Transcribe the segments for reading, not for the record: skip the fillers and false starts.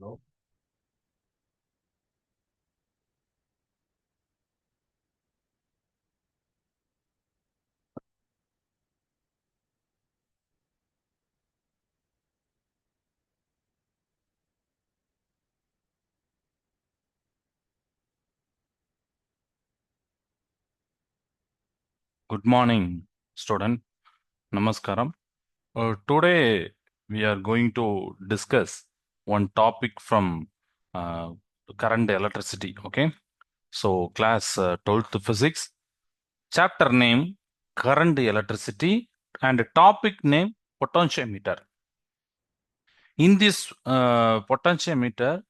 Hello. Good morning, student. Namaskaram. Today we are going to discuss one topic from uh, current electricity. Okay. So class 12th physics, chapter name current electricity and topic name potentiometer. In this potentiometer,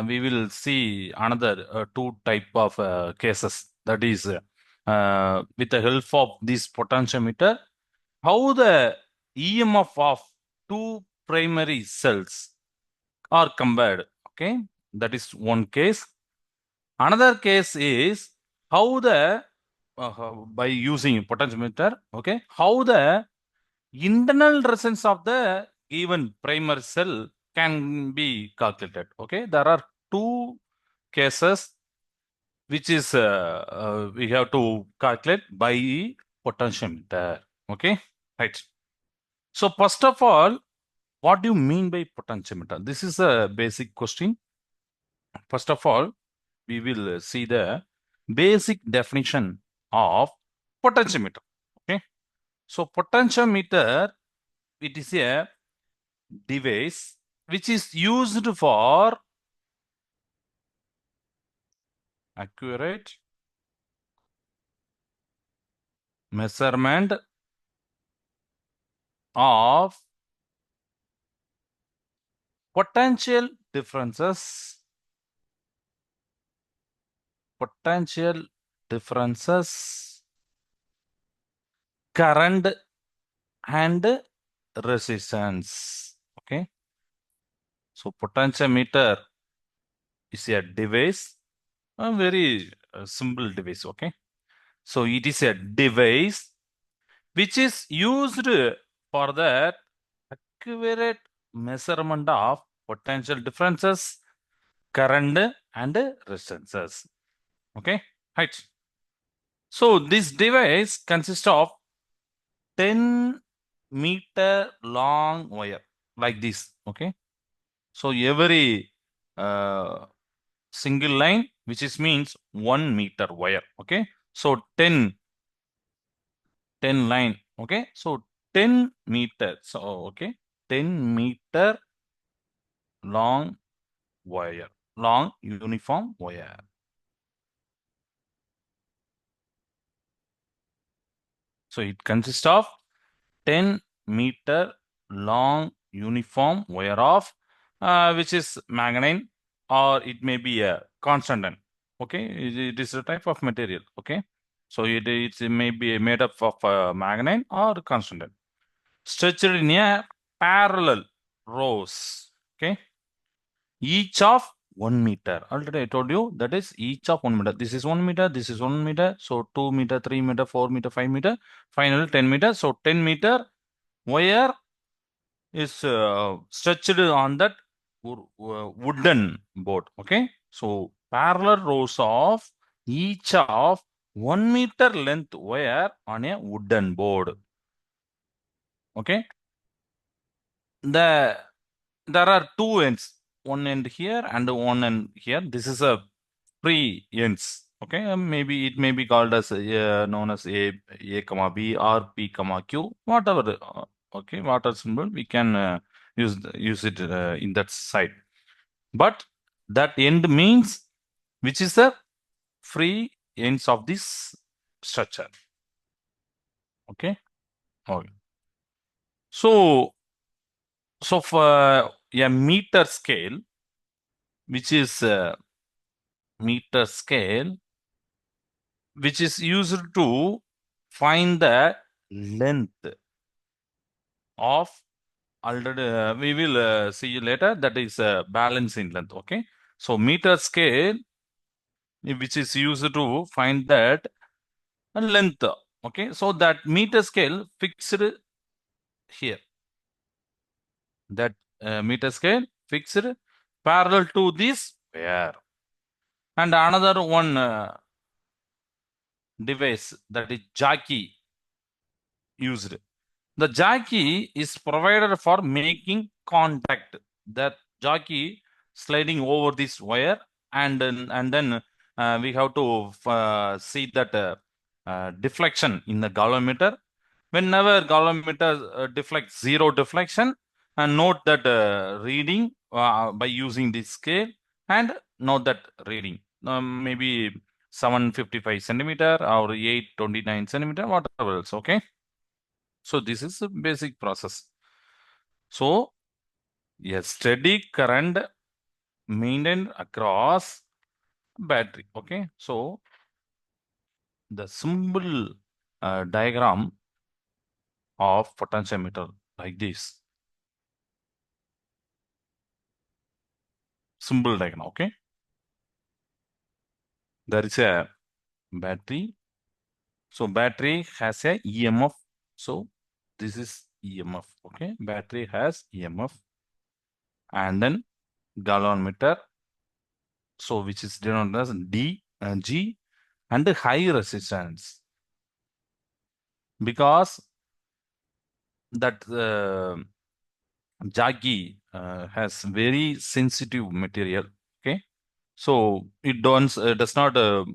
we will see another two type of cases. That is, with the help of this potentiometer, how the EMF of two primary cells are compared. Okay, that is one case. Another case is how the by using potentiometer. Okay, how the internal resistance of the given primary cell can be calculated. Okay, there are two cases which is we have to calculate by potentiometer. Okay, right. So first of all, what do you mean by potentiometer? This is a basic question. First of all, we will see the basic definition of potentiometer. Okay, so potentiometer, it is a device which is used for accurate measurement of potential differences, potential differences, current and resistance. Okay, so potentiometer is a device, a very simple device. Okay, so it is a device which is used for the accurate measurement of potential differences, current and resistances. Okay, right. So this device consists of 10-meter long wire like this. Okay, so every uh, single line, which is means 1 meter wire. Okay, so 10 line. Okay, so 10 meter. So okay, 10-meter long wire, long uniform wire. So it consists of 10-meter long uniform wire of which is manganese, or it may be a constant. Okay, it is a type of material. Okay, so it may be made up of manganese or constant, stretched in a parallel rows. Okay, each of 1 meter. Already I told you that is each of 1 meter. This is 1 meter, this is 1 meter. So 2 meter, 3 meter, 4 meter, 5 meter, final 10 meter. So 10 meter wire is stretched on that wooden board. Okay, so parallel rows of each of 1 meter length wire on a wooden board. Okay, the there are two ends, one end here and one end here. This is a free ends. Okay, maybe it may be called as known as a comma b or p comma q, whatever. Okay, whatever symbol we can use it in that side. But that end means which is the free ends of this structure. Okay. Okay. So for a meter scale, which is meter scale, which is used to find the length of, already we will see later, that is balancing length. Okay, so meter scale, which is used to find that length. Okay, so that meter scale fixed here, that meter scale fixed parallel to this wire. And another one device, that is jockey used. The jockey is provided for making contact. That jockey sliding over this wire, and then we have to see that deflection in the galvanometer. Whenever galvanometer deflects zero deflection, and note that reading by using this scale, and note that reading maybe 755 centimeter or 829 centimeter, whatever else. Okay. So this is a basic process. So a steady current maintained across battery. Okay. So the symbol diagram of potentiometer like this. Symbol diagram. Okay. There is a battery. So battery has a EMF. So this is EMF. Okay. Battery has EMF, and then galvanometer. So which is denoted as D and G, and high resistance, because that jaggi has very sensitive material. Okay, so it does not uh,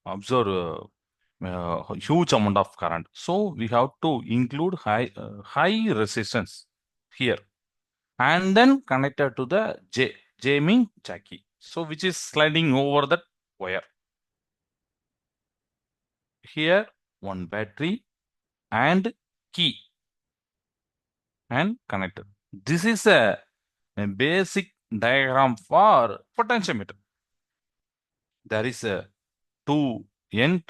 absorb a huge amount of current. So we have to include high resistance here, and then connected to the J mean jaggi. So which is sliding over that wire. Here one battery and key and connector. This is a basic diagram for potentiometer. There is a two end.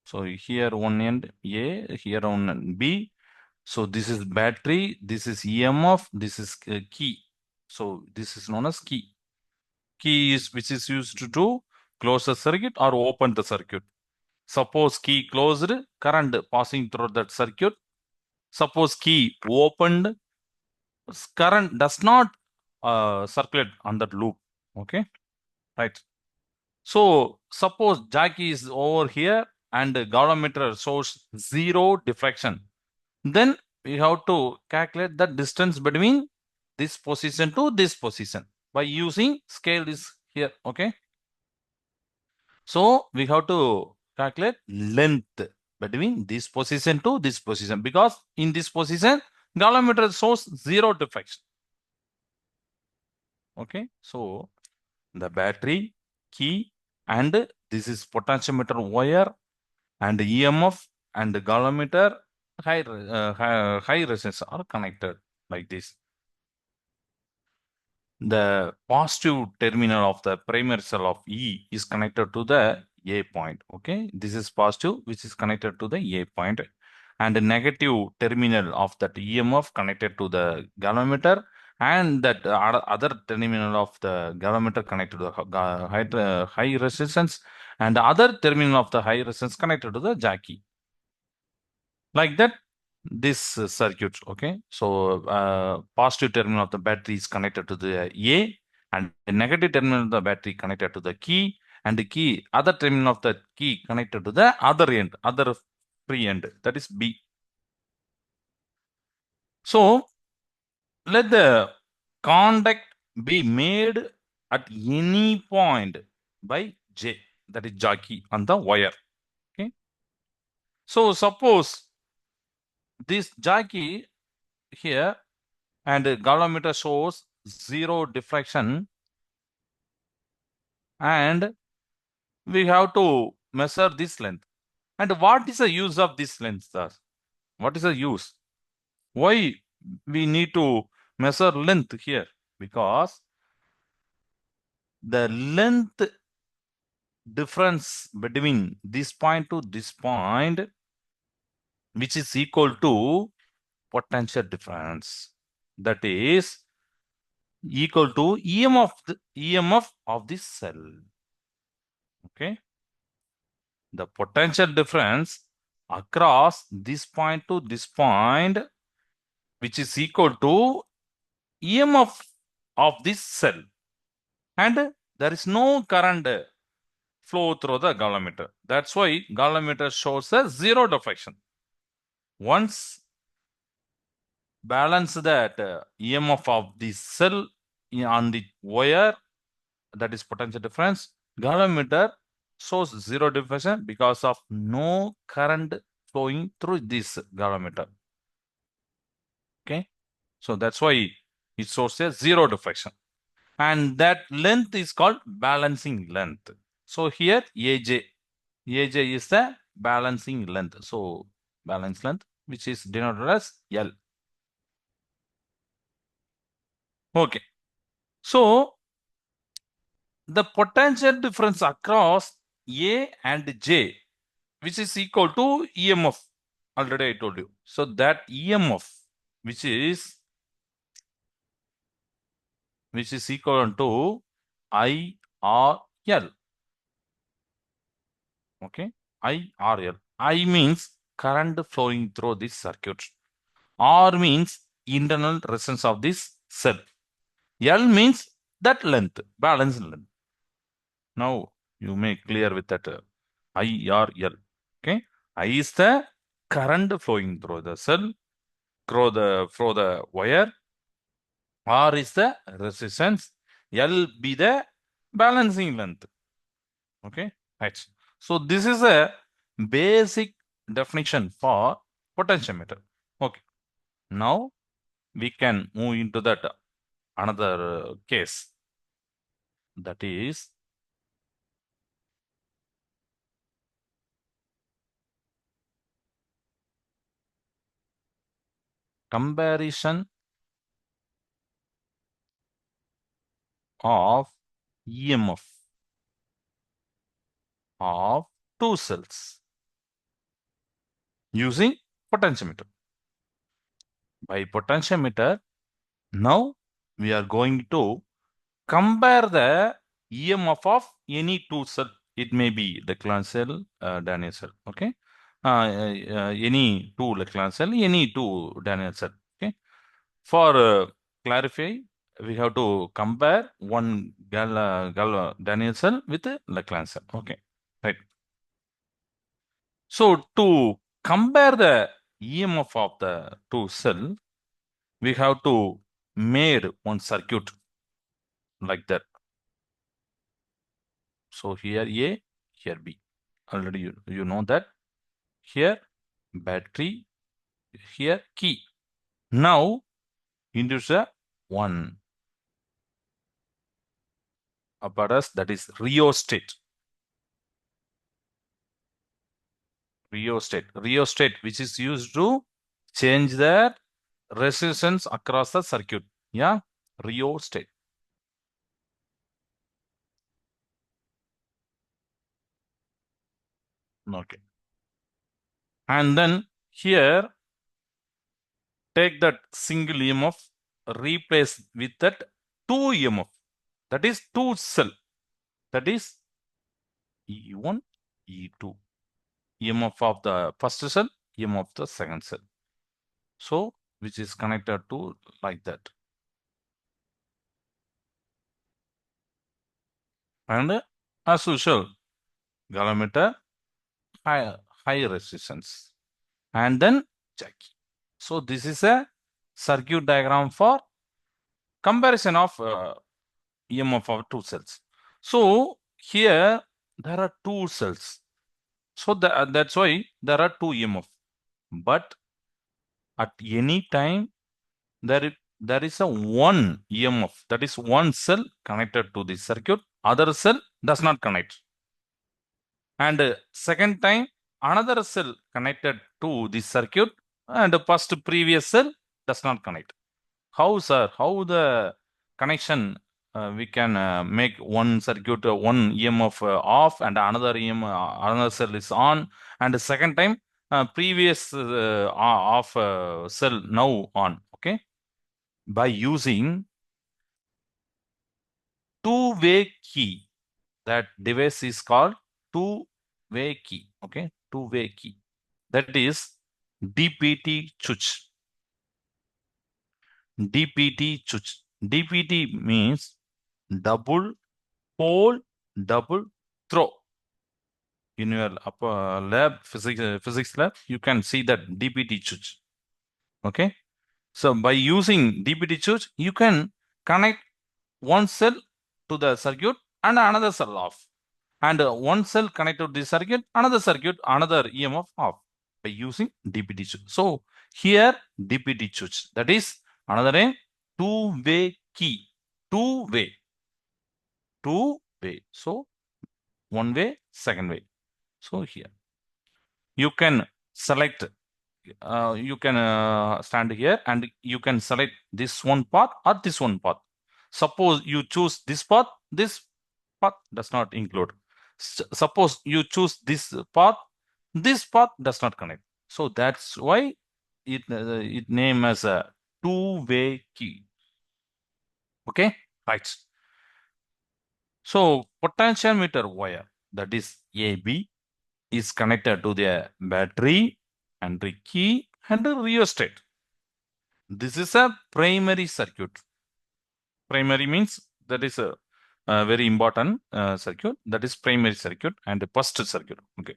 So here one end A, here one end B. So this is battery, this is EMF, this is key. So this is known as key. Key is which is used to close the circuit or open the circuit. Suppose key closed, current passing through that circuit. Suppose key opened, current does not circulate on that loop. Okay, right. So suppose jockey is over here and the galvanometer shows zero diffraction. Then we have to calculate the distance between this position to this position by using scale is here. Okay. So we have to calculate length between this position to this position, because in this position galvanometer shows zero diffraction. Okay. So the battery, key, and this is potentiometer wire, and EMF and the galvanometer high resistance are connected like this. The positive terminal of the primary cell of E is connected to the A point. Okay, this is positive, which is connected to the A point, and the negative terminal of that EMF connected to the galvanometer, and that other terminal of the galvanometer connected to the high resistance, and the other terminal of the high resistance connected to the jockey. Like that, this circuit. Okay, so positive terminal of the battery is connected to the A, and the negative terminal of the battery connected to the key, and the key other terminal of the key connected to the other end, other free end, that is B. So let the contact be made at any point by J, that is jockey on the wire. Okay, so suppose this jockey here and galvanometer shows zero diffraction, and we have to measure this length. And what is the use of this length, sir? What is the use? Why we need to measure length here? Because the length difference between this point to this point, which is equal to potential difference, that is equal to EMF of this cell. Okay, the potential difference across this point to this point, which is equal to EMF of this cell, and there is no current flow through the galvanometer. That's why galvanometer shows a zero deflection. Once balance that EMF of the cell on the wire, that is potential difference, galvanometer shows zero deflection because of no current flowing through this galvanometer. Okay, so that's why it shows a zero deflection, and that length is called balancing length. So here AJ is the balancing length. So balance length, which is denoted as L. Okay, so the potential difference across A and J, which is equal to EMF. Already I told you. So that EMF, which is equal to IRL. Okay, IRL. I means current flowing through this circuit. R means internal resistance of this cell. L means that length, balance length. Now you make clear with that IRL. Okay, I is the current flowing through the cell, through the wire. R is the resistance. L be the balancing length. Okay, right. So this is a basic definition for potentiometer. Okay, now we can move into that another case, that is comparison of EMF of two cells using potentiometer. By potentiometer, now we are going to compare the EMF of any two cell. It may be Leclan cell, Daniel cell. Okay, any two Leclan cell, any two Daniel cell. Okay, for clarify, we have to compare one Daniel cell with a Leclan cell. Okay, right. So to compare the EMF of the two cell, we have to made one circuit like that. So here A, here B. Already you know that. Here battery, here key. Now introduce a one apparatus, that is rheostat. Rheostat, which is used to change the resistance across the circuit. Yeah, rheostat. Okay. And then here take that single EMF, replace with that two EMF. That is two cell. That is E1, E2. EMF of the first cell, EMF of the second cell. So, which is connected to like that. And as usual, galvanometer, high resistance. And then check. So, this is a circuit diagram for comparison of EMF of two cells. So, here there are two cells. So, that's why there are two EMF. But at any time, there is a one EMF, that is one cell connected to the circuit, other cell does not connect. And second time, another cell connected to the circuit, and first previous cell does not connect. How, sir? How the connection we can make one circuit, one EMF off, and another another cell is on, and the second time previous off cell now on. Okay, by using two-way key. That device is called two-way key. Okay, two-way key. That is DPT switch. DPT switch. DPT means double pole double throw. In your lab, physics lab, you can see that DPT switch. Okay. So by using DPT switch, you can connect one cell to the circuit and another cell off. And one cell connected to the circuit, another EMF off by using DPT switch. So here DPT switch, that is another name, two-way key, two-way, two-way. So one way, second way. So here you can select, you can stand here and you can select this one path or this one path. Suppose you choose this path does not include. Suppose you choose this path does not connect. So that's why it name as a two-way key. Okay, right. So potentiometer wire, that is AB, is connected to the battery and the key and the rheostat. This is a primary circuit. Primary means that is a very important circuit. That is primary circuit and the first circuit. Okay.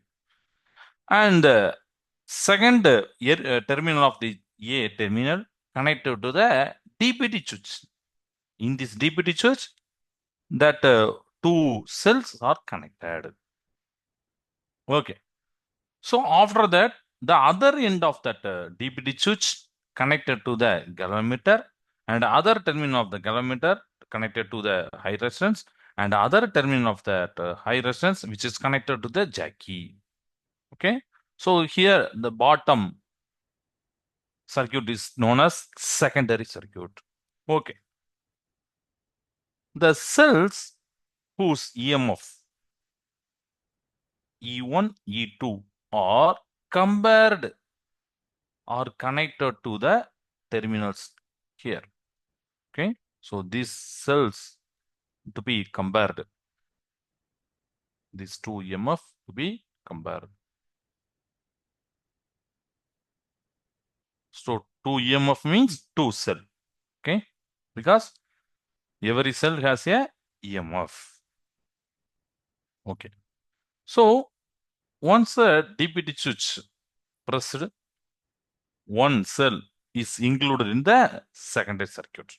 And second terminal of the A terminal connected to the DPT switch. In this DPT switch, that two cells are connected. Okay. So after that, the other end of that DPT switch connected to the galvanometer and other terminal of the galvanometer connected to the high resistance and other terminal of that high resistance which is connected to the jacky. Okay. So here the bottom circuit is known as secondary circuit. Okay. The cells whose EMF E1, E2 are compared or connected to the terminals here. Okay. So these cells to be compared. These two EMF to be compared. So two EMF means two cell. Okay. Because every cell has a EMF. Okay. So once a DPT switch pressed, one cell is included in the secondary circuit.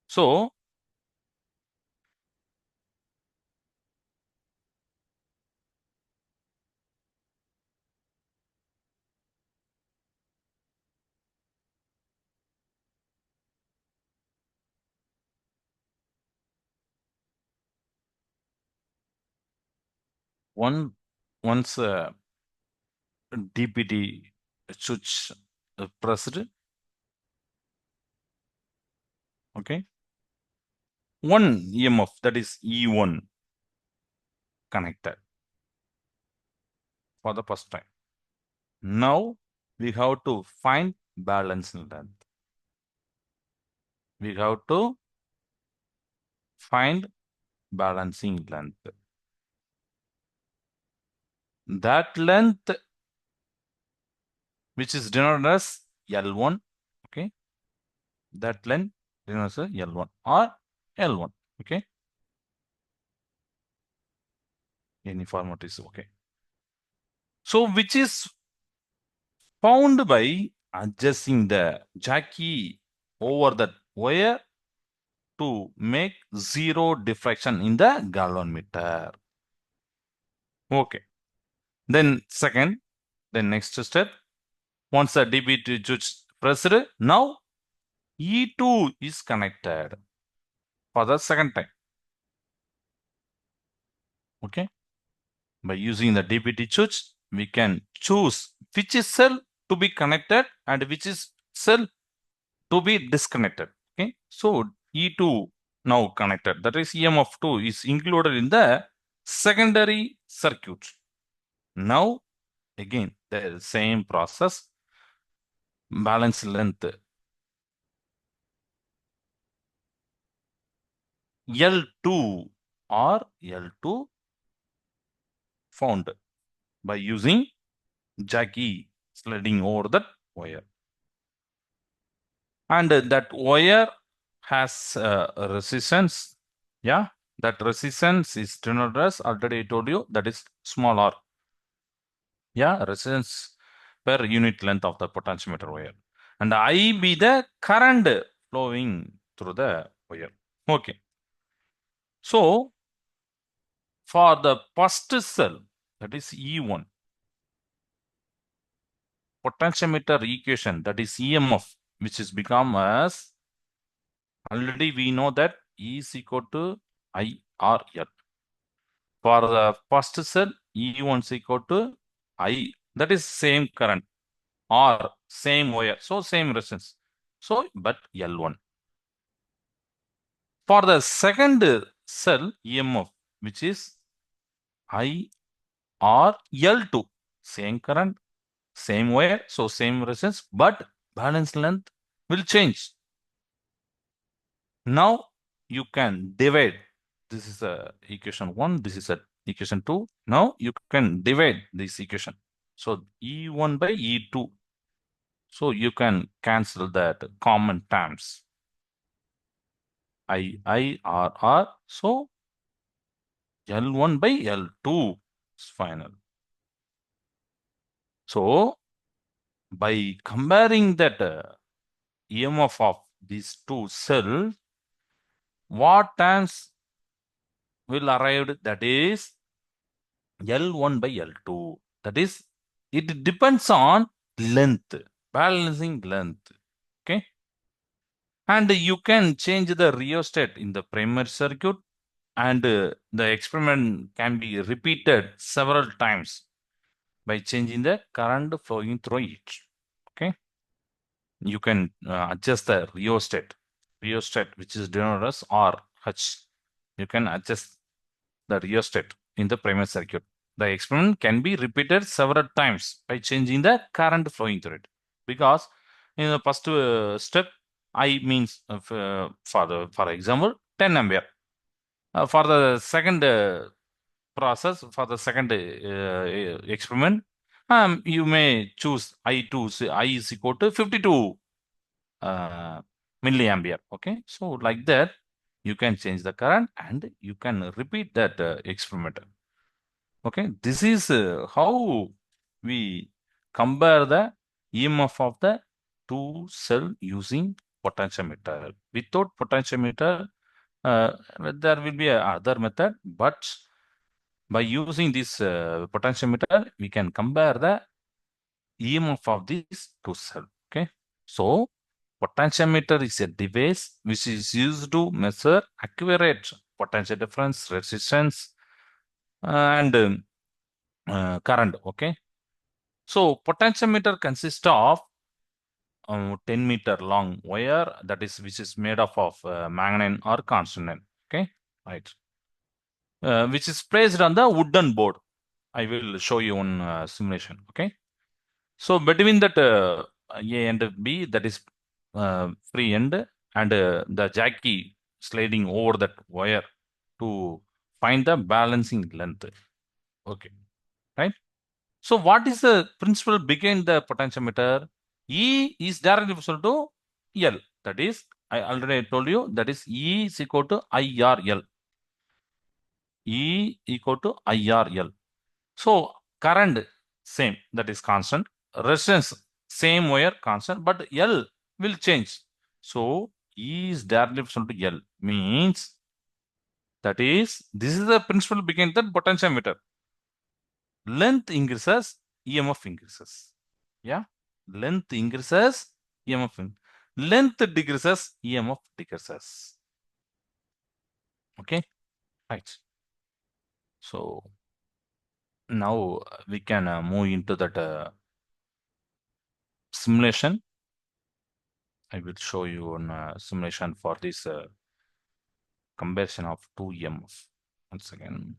So once DPT switch pressed, okay, one EMF, that is E1, connected for the first time. Now we have to find balance length. We have to find balancing length. That length, which is denoted as L1, okay, that length denoted as L1 or L1, okay. Any format is okay. So which is found by adjusting the jacky over that wire to make zero diffraction in the galvanometer. Okay. Then next step, once the DPT switch pressed, now E2 is connected for the second time. Okay. By using the DPT switch, we can choose which is cell to be connected and which is cell to be disconnected. Okay. So E2 now connected. That is EMF2 is included in the secondary circuit. Now again the same process, balance length L2 or L2 found by using jacky sliding over that wire. And that wire has a resistance. Yeah, that resistance is denoted as, already I told you, that is small r. Yeah, resistance per unit length of the potentiometer wire. And I be the current flowing through the wire. Okay. So for the first cell, that is E1, potentiometer equation, that is EMF, which is become as, already we know that E is equal to IRL. For the first cell, E1 is equal to I. That is same current or same wire. So same resistance. So, but L1. For the second cell, EMF, which is I or L2. Same current, same wire, so same resistance, but balance length will change. Now you can divide. This is a equation 1, this is a equation 2. Now you can divide this equation. So E1 by E2. So you can cancel that common terms. I, R, R. So L1 by L2 is final. So by comparing that EMF of these two cells, what terms will arrive? That is L1 by L2. That is, it depends on length, balancing length. Okay. And you can change the rheostat in the primary circuit, and the experiment can be repeated several times by changing the current flowing through it. Okay. You can adjust the rheostat, which is denoted as RH. You can adjust the rheostat in the primary circuit. The experiment can be repeated several times by changing the current flowing through it. Because in the first step, I means for example 10 ampere. For the second process, for the second experiment, you may choose I2, I is equal to 52 uh, milliampere. Okay, so like that, you can change the current and you can repeat that experiment. Okay, this is how we compare the EMF of the two cell using potentiometer. Without potentiometer, there will be a other method, but by using this potentiometer, we can compare the EMF of these two cells. Okay, so potentiometer is a device which is used to measure accurate potential difference, resistance, and current. Okay, so potentiometer consists of 10-meter long wire, that is, which is made up of manganese or constant. Okay, right, which is placed on the wooden board. I will show you one simulation. Okay, so between that A and B, that is free end, and the jockey sliding over that wire to find the balancing length. Okay, right. So what is the principle behind the potentiometer? E is directly proportional to L. That is, I already told you, that is E is equal to IRL. E equal to IRL. So current same, that is constant. Resistance same wire constant, but L will change. So E is directly proportional to L, means that is, this is the principle behind the potentiometer. Length increases, EMF increases. Yeah, length increases, EMF length decreases, EMF decreases. Okay, right. So now we can move into that simulation. I will show you one simulation for this comparison of two EMF. Once again.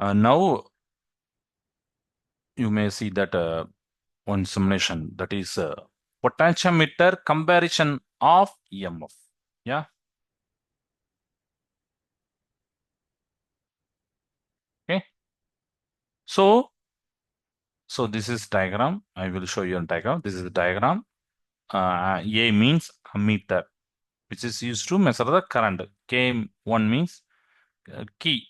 Now you may see that one simulation, that is potentiometer comparison of EMF. Yeah. Okay. So this is diagram. I will show you a diagram. This is the diagram. A means ammeter, which is used to measure the current. K1 means key.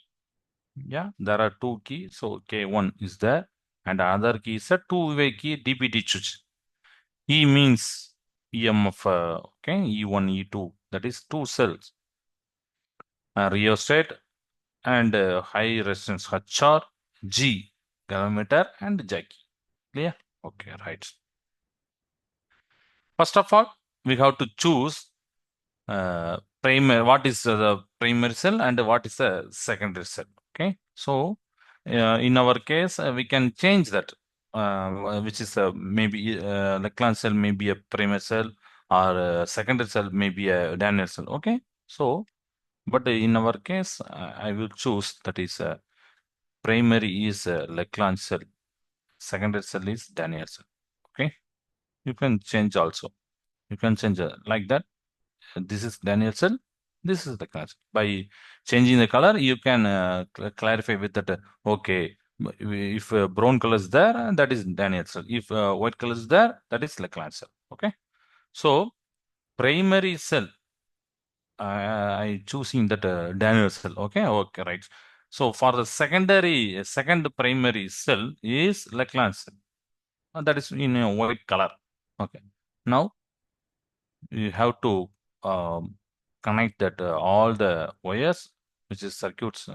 Yeah, there are two keys. So K1 is there, and another key is a two-way key DPT switch. E means EMF. Okay, E1, E2. That is two cells. Rheostat and high resistance HR, G galvanometer and jack. Clear? Okay, right. First of all, we have to choose primary. What is the primary cell and what is the secondary cell? Okay, so in our case, we can change that, which is maybe Leclan cell may be a primary cell or secondary cell may be a Daniel cell. Okay, so but in our case, I will choose that is primary is Leclan cell, secondary cell is Daniel cell. Okay, you can change also. You can change like that. This is Daniel cell. This is the class. By changing the color, you can clarify with that. Okay, if brown color is there, that is Daniel cell. If white color is there, that is Leclan cell. Okay. So primary cell, I choosing that Daniel cell. Okay. Okay. Right. So for the second primary cell is Leclan cell. That is in a white color. Okay. Now you have to connect that all the wires, which is circuits.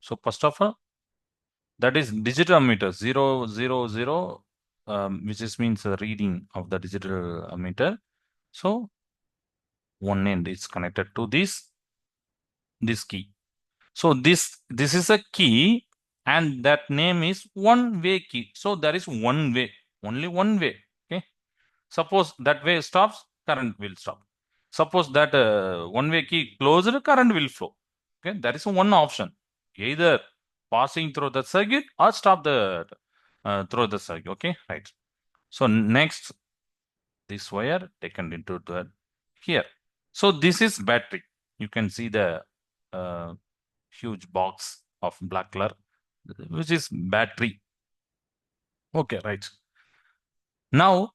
So first of all, that is digital meter 000, which is means the reading of the digital meter. So one end is connected to this key. So this is a key, and that name is one-way key. So there is one way, only one way. Okay. Suppose that way stops, current will stop. Suppose that one-way key closed, current will flow. Okay, that is one option. Either passing through the circuit or stop the through the circuit. Okay, right. So next, this wire taken into the here. So this is battery. You can see the uh, huge box of black color, which is battery. Okay, right. Now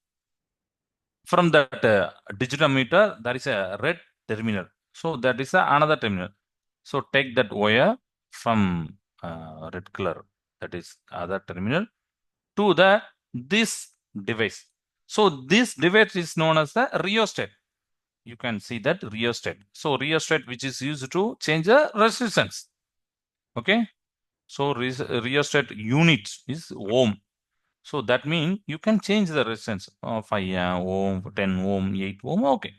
from that digital meter, there is a red terminal. So that is another terminal. So take that wire from red color, that is other terminal, to the this device. So this device is known as the rheostat. You can see that rheostat. So rheostat, which is used to change the resistance. Okay. So rheostat unit is ohm. So that means you can change the resistance of 5 ohm, 10 ohm, 8 ohm. Okay.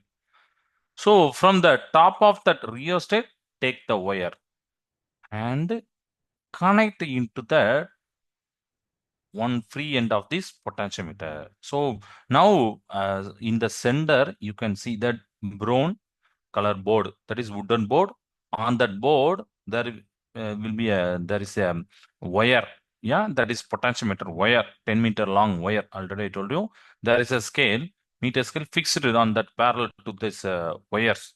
So from the top of that rheostat, take the wire and connect into the one free end of this potentiometer. So now in the center, you can see that brown color board, that is wooden board. On that board, there will be there is a wire. Yeah, that is potentiometer wire, 10-meter long wire. Already I told you. There is a scale, meter scale fixed on that parallel to this wires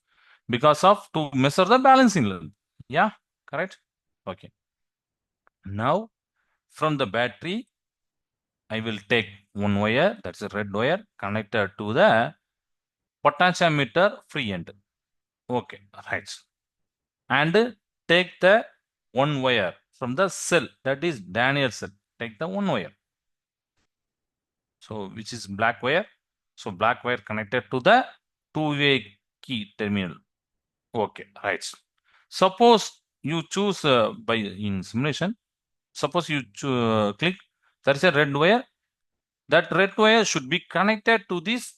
because of to measure the balancing length. Yeah, correct. Okay. Now from the battery, I will take one wire, that's a red wire, connected to the potentiometer free end. Okay, right. And take the one wire from the cell, that is Daniel cell. Take the one wire. So which is black wire. So black wire connected to the two-way key terminal. Okay, right. Suppose you choose by in simulation. Suppose you click. There is a red wire. That red wire should be connected to this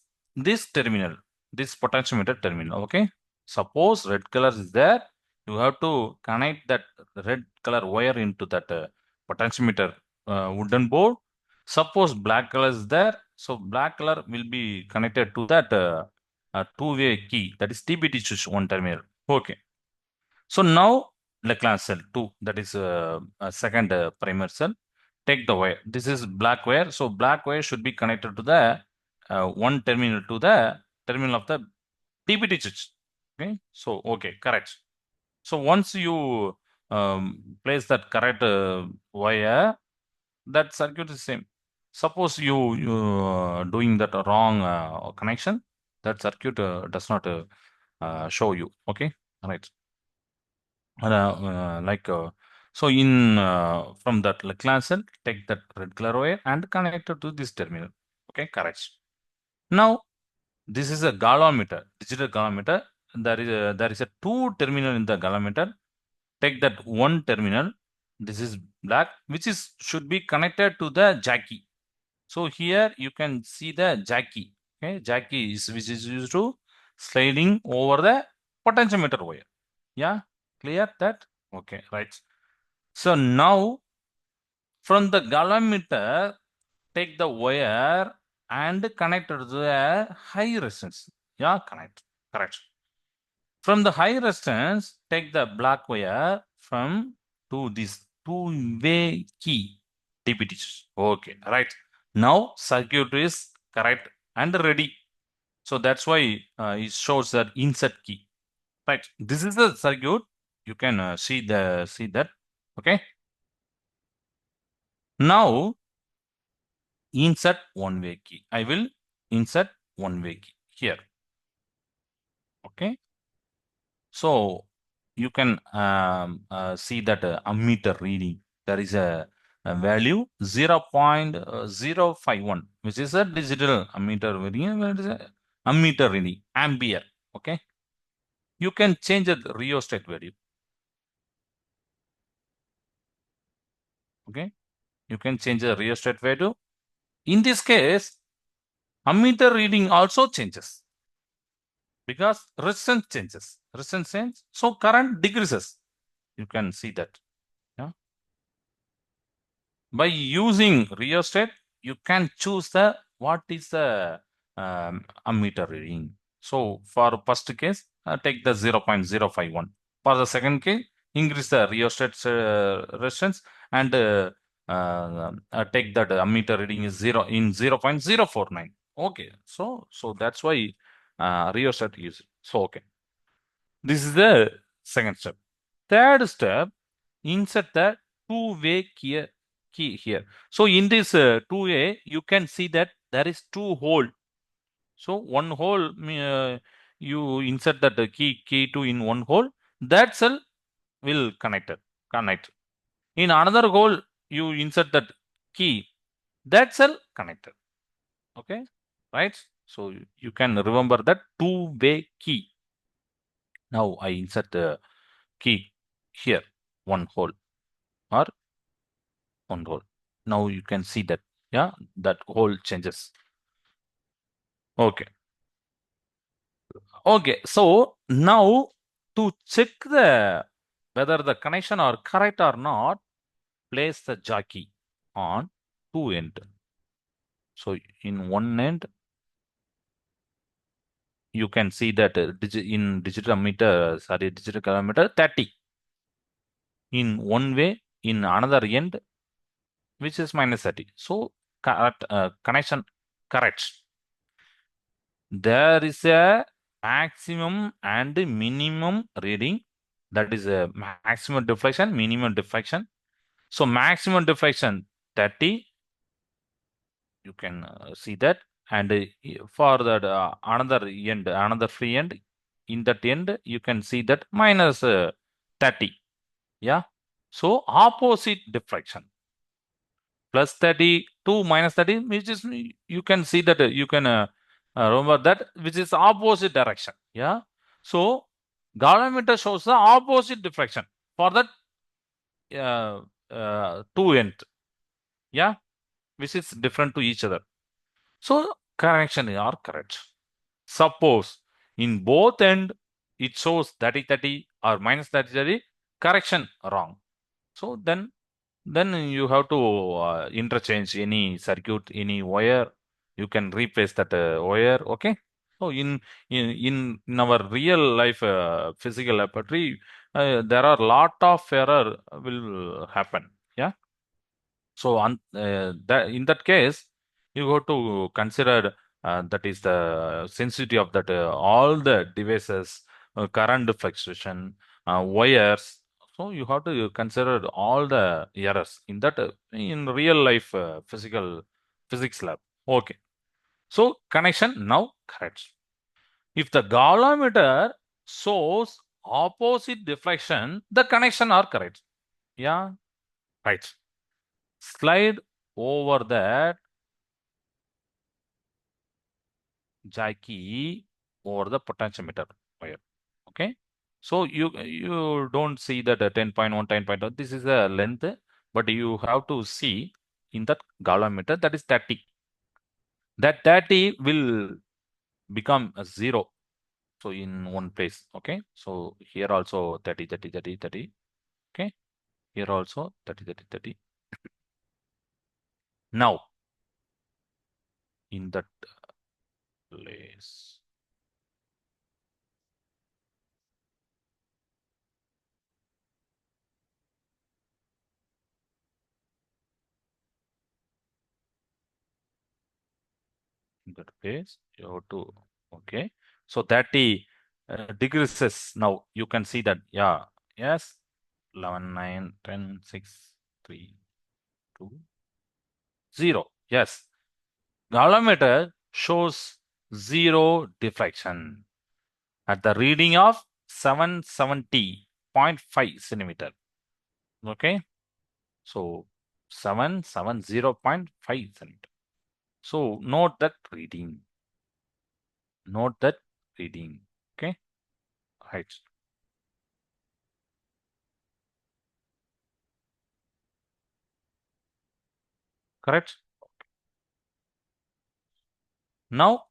terminal, this potentiometer terminal. Okay. Suppose red color is there, you have to connect that red color wire into that potentiometer wooden board. Suppose black color is there, so black color will be connected to that two-way key, that is TBT switch one terminal. Okay. So now Leclan cell 2, that is a second primer cell. Take the wire. This is black wire. So black wire should be connected to the one terminal to the terminal of the DPT switch. Okay, so okay, correct. So once you place that correct wire, that circuit is same. Suppose you doing that wrong connection, that circuit does not show you. Okay, right. Like so in from that class cell, take that red color wire and connect it to this terminal. Okay, correct. Now this is a galvanometer, digital galvanometer. There is a two terminal in the galvanometer. Take that one terminal. This is black, which is should be connected to the jacky. So here you can see the jacky. Okay, jacky is which is used to sliding over the potentiometer wire. Yeah, clear that? Okay, right. So now from the galvanometer, take the wire and connect it to the high resistance. Yeah, connect. Correct. From the high resistance, take the black wire from to this two-way key DPT. Okay, right. Now circuit is correct and ready. So that's why it shows that insert key. Right. This is the circuit. You can see that. Okay. Now insert one-way key. I will insert one-way key here. Okay. So you can see that ammeter reading. There is a value 0.051, which is a digital ammeter reading. Where is a ammeter reading? Ampere. Okay. You can change the rheostat value. Okay. You can change the rheostat value. In this case, ammeter reading also changes because resistance changes. Resistance changes, so current decreases. You can see that. Yeah. By using rheostat, you can choose the what is the ammeter reading. So for first case, take the 0.051. For the second case, increase the rheostat resistance and take that ammeter reading is 0.049. Okay, so that's why rheostat use it. So okay, this is the second step. Third step, insert the two-way key here. So in this two-way, you can see that there is two hole. So one hole, you insert that key to in one hole. That cell will connect. In another hole, you insert that key. That cell connected. Okay, right? So you can remember that two-way key. Now I insert the key here, one hole or one hole. Now you can see that, yeah, that hole changes. Okay. Okay. So now to check the whether the connection are correct or not, place the jockey on two end. So in one end, you can see that in digital meter, sorry, digital kilometer 30. In one way, in another end, which is minus 30. So correct connection correct. There is a maximum and minimum reading. That is a maximum deflection, minimum deflection. So maximum deflection 30. You can see that. And for that another end, another free end, in that end, you can see that minus 30. Yeah. So opposite deflection. Plus 30 to minus 30, which is you can see that you can remember that which is opposite direction. Yeah. So galvanometer shows the opposite deflection for that two end. Yeah, which is different to each other. So connection are correct. Suppose in both end it shows 30 or minus 30, correction wrong. So then you have to interchange any circuit, any wire. You can replace that wire. Okay. So in our real life physical laboratory, there are lot of error will happen. Yeah. So on that in that case, you have to consider that is the sensitivity of that all the devices, current fluctuation, wires. So you have to consider all the errors in that in real life physics lab. Okay. So connection now correct. If the galvanometer shows opposite deflection, the connection are correct. Yeah, right. Slide over that jacky over the potentiometer wire. Okay. So you don't see that 10.1, 10.2. This is a length, but you have to see in that galvanometer that is 30. That 30 will become a 0. So in one place. Okay. So here also 30, 30, 30, 30. Okay. Here also 30, 30, 30. Now in that place. In that place, you have to, okay. So 30 decreases. Now you can see that, yeah, yes, 11, 9, 10, 6, 3, 2, 0. Yes, galvanometer shows 0 deflection at the reading of 770.5 centimeter. Okay, so 770.5 centimeter. So note that reading. Note that reading. Okay, right. Correct. Now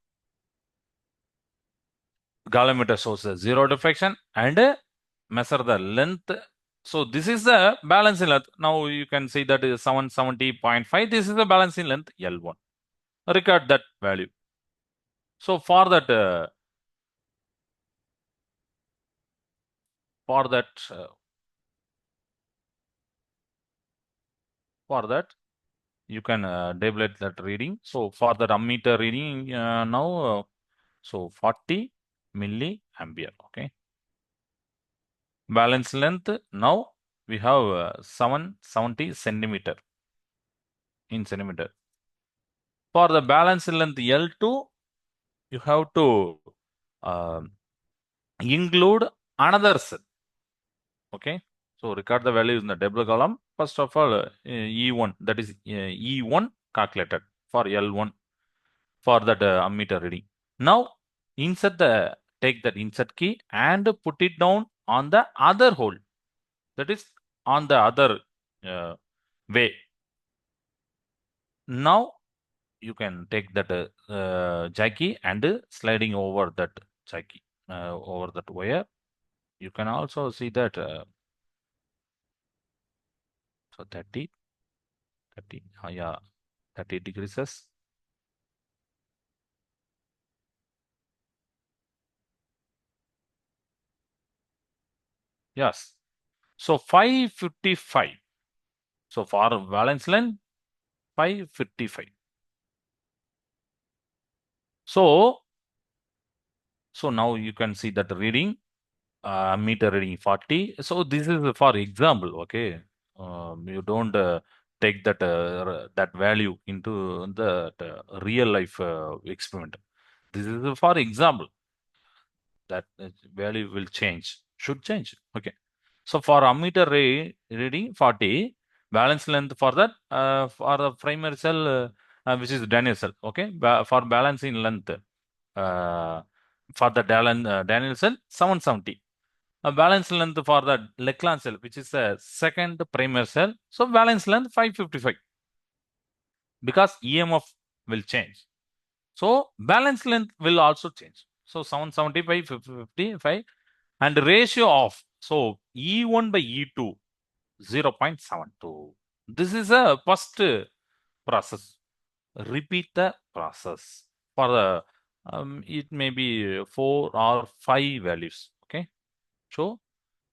galvanometer shows a 0 deflection and measure the length. So this is the balancing length. Now you can see that is 770.5. This is the balancing length L1. Record that value. So for that uh, for that you can tabulate that reading. So for that ammeter reading now, so 40 milliampere. Okay. Balance length now we have 770 centimeter in centimeter. For the balance length L2, you have to um include another cell. Okay. So record the values in the table column. First of all, E1, that is E1 calculated for L1 for that ammeter reading. Now take that insert key and put it down on the other hole. That is on the other uh, way. Now you can take that jacky and sliding over that jacky over that wire. You can also see that so 30, 30, yeah, 30 degrees. Yes. So 555. So for valence length, 555. So now you can see that reading, meter reading 40. So this is for example, okay. You don't take that value into the real life experiment. This is for example. That value will change, should change. Okay. So for ammeter reading 40, balance length for that for the primary cell, which is Daniel cell. Okay. For balancing length, for the Daniel cell, 770. Balance length for the Leclan cell, which is the second primary cell. So balance length 555 because EMF will change. So balance length will also change. So 775, 55, and ratio of, so E1 by E2, 0.72. This is a first process. Repeat the process for the, it may be 4 or 5 values. Okay. So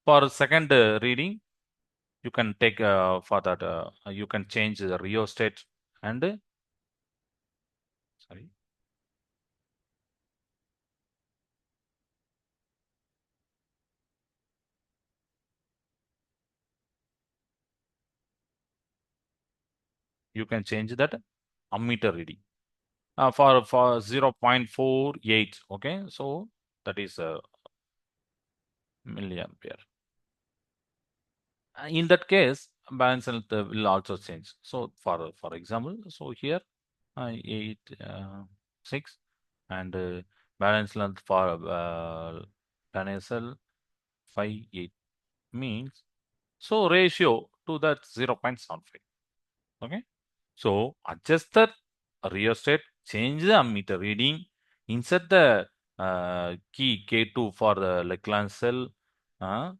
for second reading, you can take for that, you can change the rheostat and, sorry. you can change that ammeter reading for 0.48. Okay, so that is milliampere. In that case, balance length will also change. So for example, so here 8 6 and balance length for Daniel cell 5 8 means, so ratio to that 0.75. Okay, so adjust the rheostat, change the ammeter reading, insert the key K2 for the Leclerc cell uh,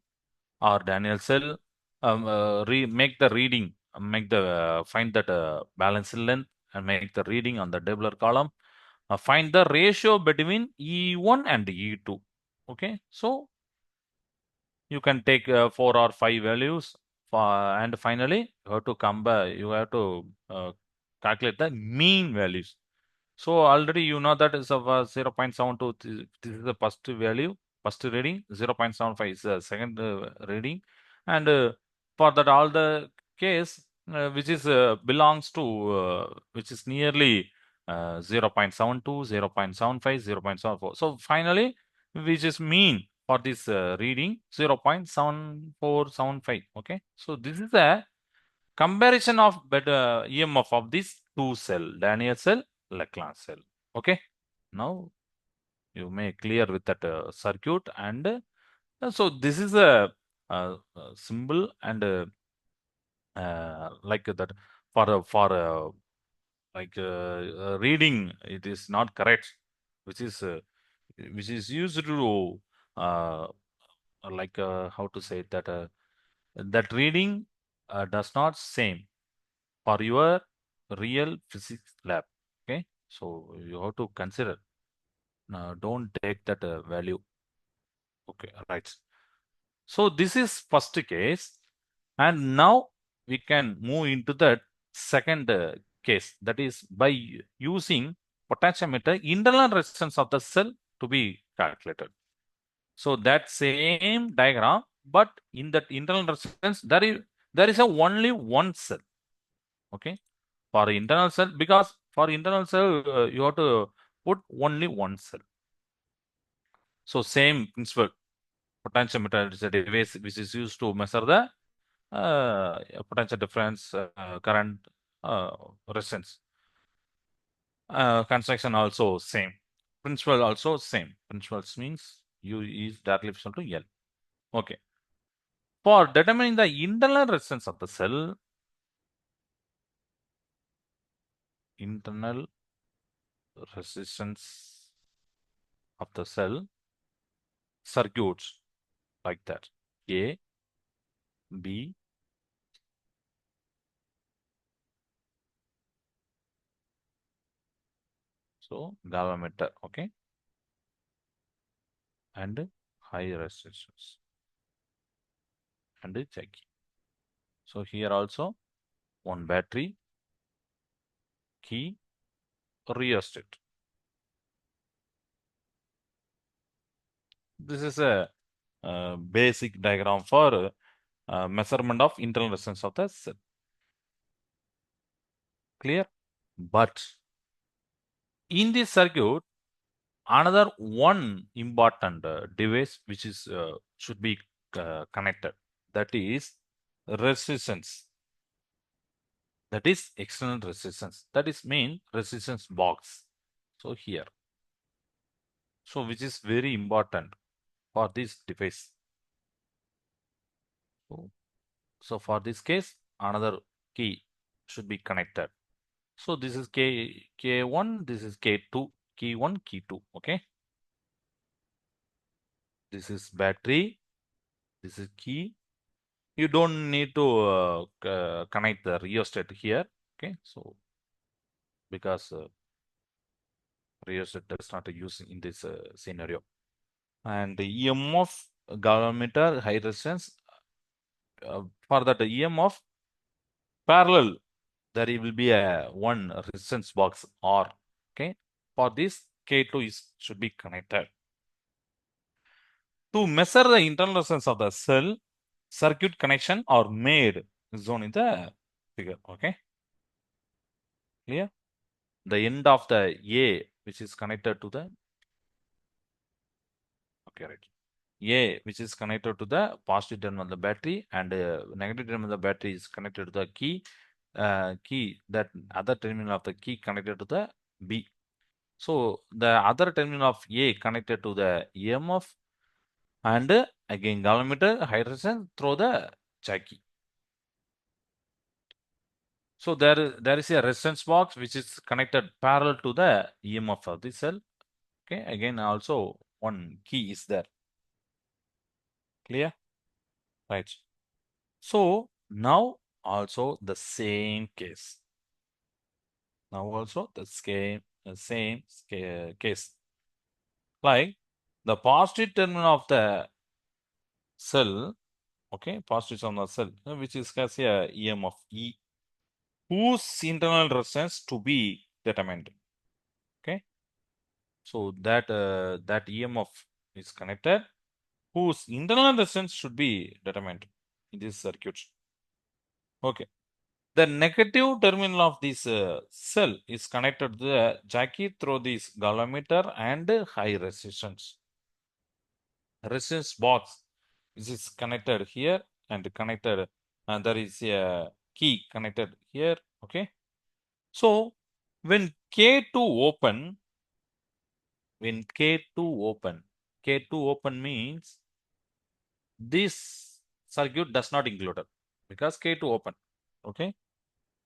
or Daniel cell, make the reading, make the find that balance length and make the reading on the Doppler column. Find the ratio between E1 and E2. Okay, so you can take 4 or 5 values and finally you have to come back, you have to calculate the mean values. So already you know that is of 0.72. This is the first value, first reading. 0.75 is the second reading, and for that all the case which is belongs to which is nearly 0.72, 0.75, 0.74. So finally, which is mean for this reading 0.7475. Okay, so this is a comparison of better EMF of this two cell, Daniel cell, Leclerc cell. Okay, now you may clear with that circuit, and so this is a symbol and like that for like reading it is not correct, which is used to uh, like how to say that that reading does not same for your real physics lab. Okay, so you have to consider. Don't take that value. Okay, right. So this is first case, and now we can move into the second case, that is by using potentiometer internal resistance of the cell to be calculated. So that same diagram, but in that internal resistance, there is a only one cell. Okay, for internal cell, because for internal cell you have to put only one cell. So same principle. Potentiometer is a device which is used to measure the potential difference, current, uh, resistance. Construction also same. Principle also same. Principles means U is directly proportional to L. Okay. For determining the internal resistance of the cell, internal resistance of the cell, circuits like that. A, B, so galvanometer, okay, and high resistance and checking. So here also one battery, key, rheostat. This is a basic diagram for measurement of internal resistance of the cell. Clear? But in this circuit, another one important device which is should be connected, that is resistance. That is external resistance. That is main resistance box. So here, so which is very important for this device. So for this case, another key should be connected. So this is K1, this is K2, key 1, key 2. Okay. This is battery, this is key. You don't need to connect the rheostat here. Okay. So because rheostat is not used in this scenario. And the EMF galvanometer high resistance, for that EMF parallel, there will be a one resistance box R. Okay. For this K2 should be connected. To measure the internal resistance of the cell, circuit connection are made, shown in the figure. Okay. Clear? The end of the A, which is connected to the, okay, right. A, which is connected to the positive terminal of the battery, and negative terminal of the battery is connected to the key, that other terminal of the key connected to the B. So the other terminal of A connected to the EMF, and again galvanometer high resistance through the jacky. So there is a resistance box which is connected parallel to the EMF of the cell. Okay, again also one key is there. Clear? Right. So now also the same case. Now also the same case. Like the positive terminal of the cell, okay, positive terminal of the cell, which is has a EMF E, whose internal resistance to be determined. Okay, so that EMF is connected, whose internal resistance should be determined in this circuit. Okay. The negative terminal of this cell is connected to the jacky through this galvanometer and high resistance box. This is connected here and connected, and there is a key connected here. Okay. So when K2 open, K2 open means this circuit does not include it because K2 open. Okay.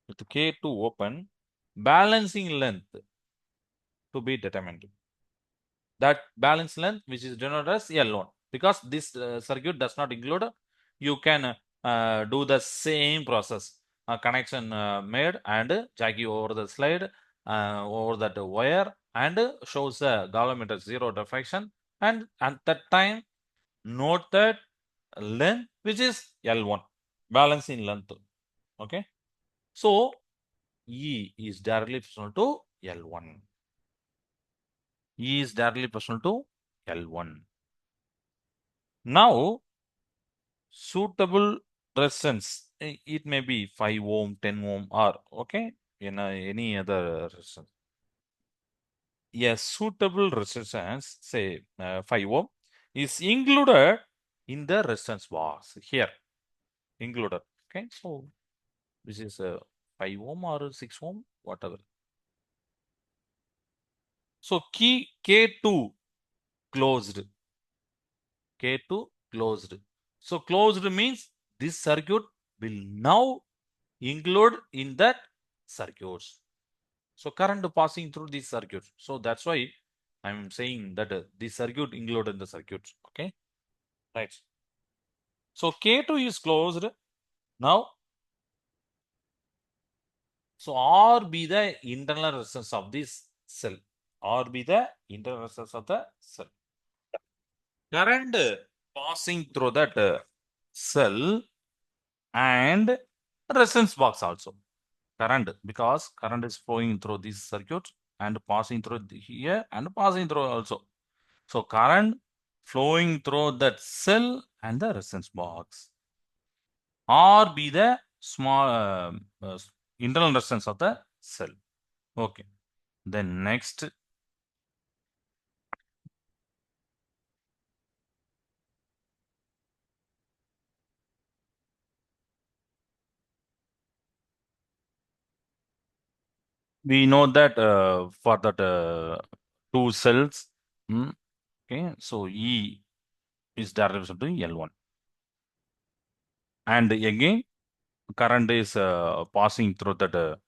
With K2 open, balancing length to be determined. That balance length, which is denoted as L1, because this circuit does not include, you can do the same process. Connection made and jacky over the slide, over that wire, and shows the galvanometer zero deflection. And at that time, note that length, which is L1, balancing length. Okay. So E is directly proportional to L1. E is directly proportional to L1. Now, suitable resistance, it may be 5 ohm, 10 ohm, or okay, in any other resistance. A suitable resistance, say 5 ohm, is included in the resistance box here. Included. Okay, so this is 5 ohm or 6 ohm, whatever. So key K2 closed. K2 closed. So closed means this circuit will now include in that circuits. So current passing through this circuit. So that's why I'm saying that this circuit included in the circuits. Okay, right. So K2 is closed now. So R be the internal resistance of this cell. R be the internal resistance of the cell. Current passing through that cell and resistance box also. Current, because current is flowing through this circuit and passing through here and passing through also. So current flowing through that cell and the resistance box. R be the small internal resistance of the cell. Okay. Then next, we know that for that two cells, okay, so E is directly to L1. And again, current is passing through that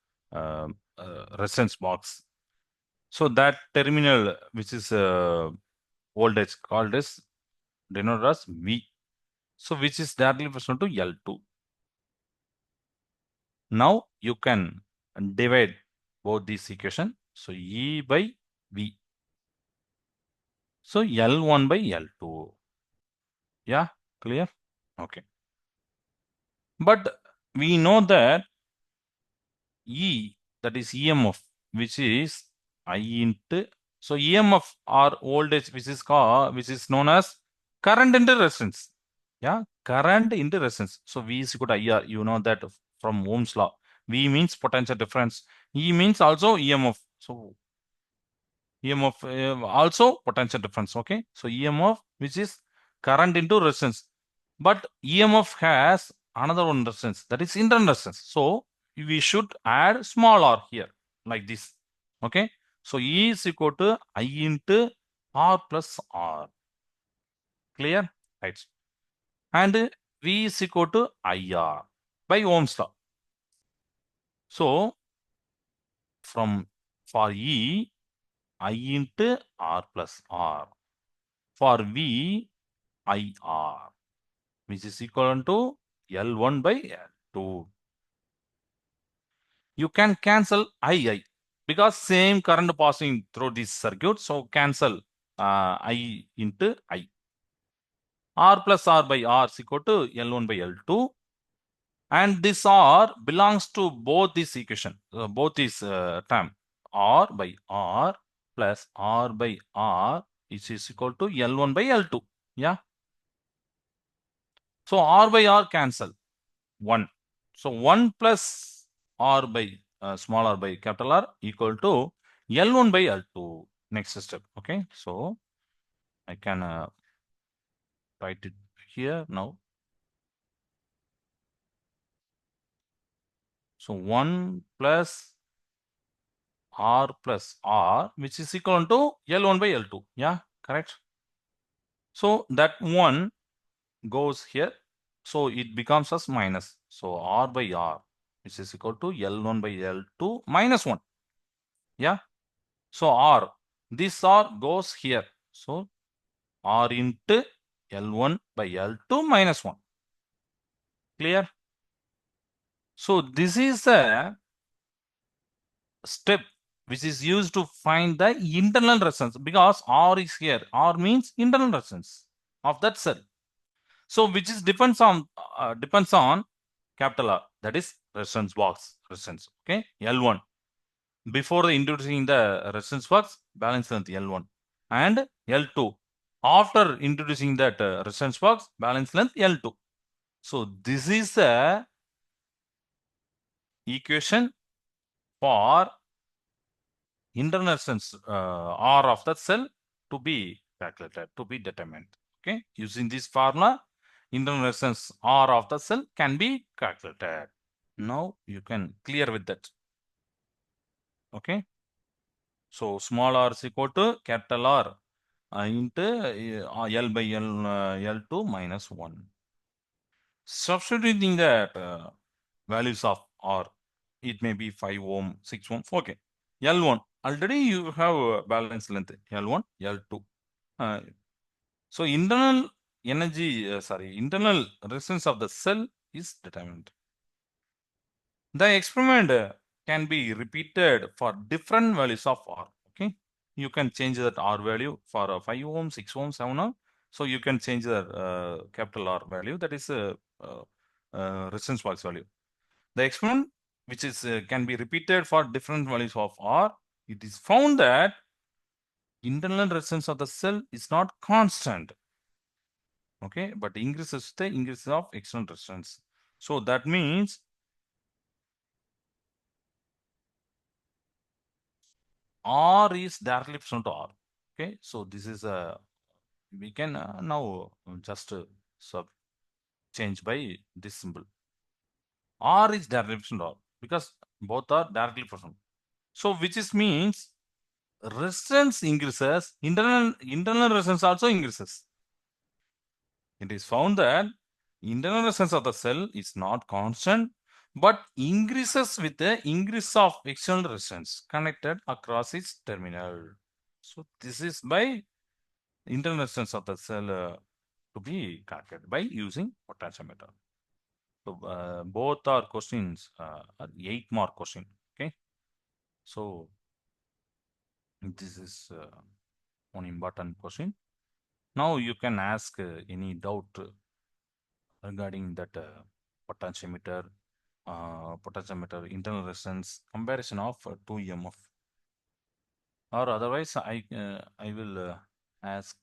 resistance box. So that terminal, which is voltage called as denoted as V. So which is directly proportional to L2. Now you can divide both these equation. So E by V. So L1 by L2. Yeah, clear? Okay. But we know that E, that is EMF, which is I into, so EMF or voltage, which is known as current into resistance. Yeah, current into resistance. So V is equal to IR. You know that from Ohm's law. V means potential difference. E means also EMF. So EMF also potential difference. Okay. So EMF, which is current into resistance. But EMF has another one resistance, that is internal resistance. So we should add small r here like this. Okay. So E is equal to I into R plus R. Clear? Right. And V is equal to IR by Ohm's law. So from for E, I into R plus R. For V, IR, which is equal to L1 by L2. You can cancel II because same current passing through this circuit. So cancel I into I. R plus R by R is equal to L1 by L2. And this R belongs to both this equation, both this term. R by R plus R by R is equal to L1 by L2. Yeah. So R by R cancel 1. So 1 plus R by small r by capital R equal to L1 by L2. Next step. Okay. So I can write it here now. So 1 plus R plus R, which is equal to L1 by L2. Yeah, correct. So that 1 goes here. So it becomes as minus. So R by R, which is equal to L1 by L2 minus 1. Yeah. So R, this R goes here. So R into L1 by L2 minus 1. Clear? So this is a step which is used to find the internal resistance because R is here. R means internal resistance of that cell. So which is depends on capital R, that is resistance box resistance. Okay, L1. Before the introducing the resistance box, balance length L1 and L2. After introducing that resistance box, balance length L2. So this is the equation for internal resistance R of the cell to be calculated, to be determined. Okay, using this formula, internal resistance R of the cell can be calculated. Now you can clear with that. Okay. So small r is equal to capital R into L by L2 minus 1. Substituting that values of R, it may be 5 ohm, 6 ohm. Okay. L1, already you have balance length L1, L2. Uh, so internal energy, internal resistance of the cell is determined. The experiment can be repeated for different values of R. Okay, you can change that R value for 5 ohm, 6 ohm, 7 ohm. So you can change the capital R value, that is resistance box value. The experiment which is can be repeated for different values of R. It is found that internal resistance of the cell is not constant. Okay, but increases the increase of external resistance. So that means R is directly proportional to R. Okay, so this is a we can now just sub change by this symbol. R is directly proportional to R because both are directly proportional. So which is means resistance increases, internal resistance also increases. It is found that internal resistance of the cell is not constant but increases with the increase of external resistance connected across its terminal. So this is by internal resistance of the cell to be calculated by using potentiometer. So both are questions are 8-mark question. Okay, so this is one important question. Now you can ask any doubt regarding that potentiometer internal resistance comparison of 2 EMF, or otherwise I will ask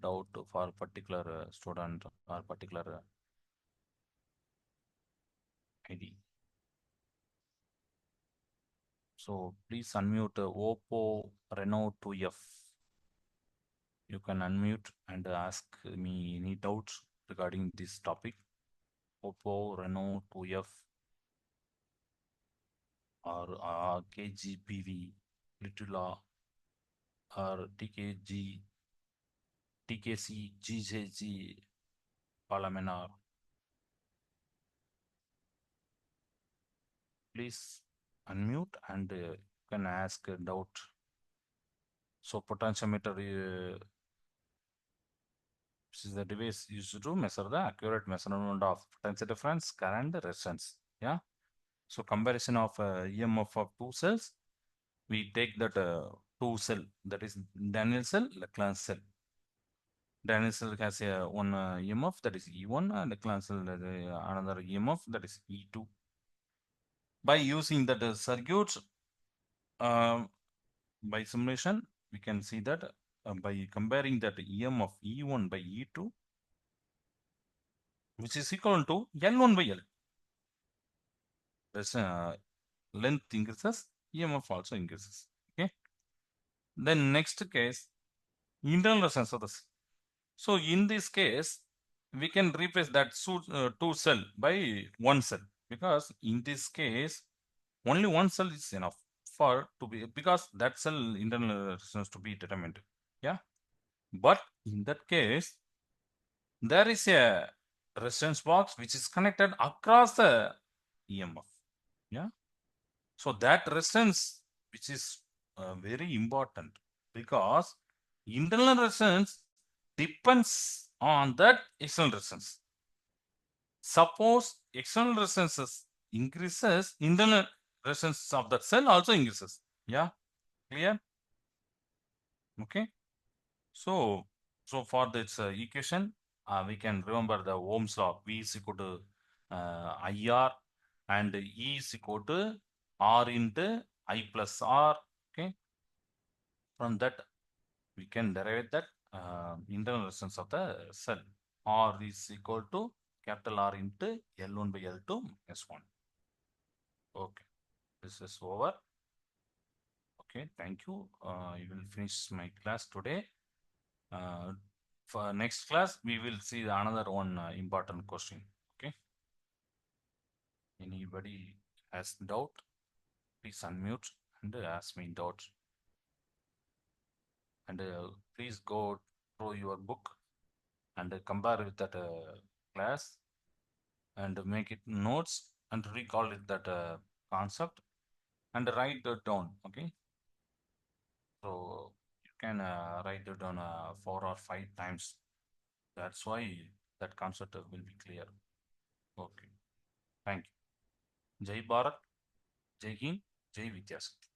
doubt for particular student or particular ID. So please unmute Oppo Reno 2F. You can unmute and ask me any doubts regarding this topic. Oppo Reno 2F or KGPV, Litula or TKC, GJG, Palamenar. Please unmute and you can ask a doubt. So potentiometer is the device used to measure the accurate measurement of potential difference, current, resistance. Yeah. So comparison of EMF of two cells, we take that two cell, that is Daniel cell, Leclerc cell. Daniel cell has one EMF, that is E1, and Leclerc cell another EMF, that is E2. By using that circuits, uh, by simulation, we can see that by comparing that EMF E1 by E2, which is equal to L1 by L. That's length increases, EMF also increases. Okay. Then next case, internal resistance of the cell. So in this case, we can replace that two cell by one cell, because in this case, only one cell is enough for to be, because that cell internal resistance to be determined. Yeah. But in that case, there is a resistance box which is connected across the EMF. Yeah. So that resistance, which is very important, because internal resistance depends on that external resistance. Suppose external resistance increases, internal resistance of that cell also increases. Yeah, clear? Okay. So, for this equation, we can remember the Ohm's law. V is equal to IR and E is equal to R into I plus R. Okay. From that, we can derive that internal resistance of the cell. R is equal to capital R into L1 by L2 minus 1. Okay. This is over. Okay. Thank you. I will finish my class today. For next class, we will see another one important question. Okay. Anybody has doubt, please unmute and ask me doubts. And please go through your book and compare with that class and make it notes and recall it that concept and write it down. Okay. So you can write it down 4 or 5 times. That's why that concept will be clear. Okay. Thank you. Jai Bharat, Jai Hind, Jai Vidyasakti.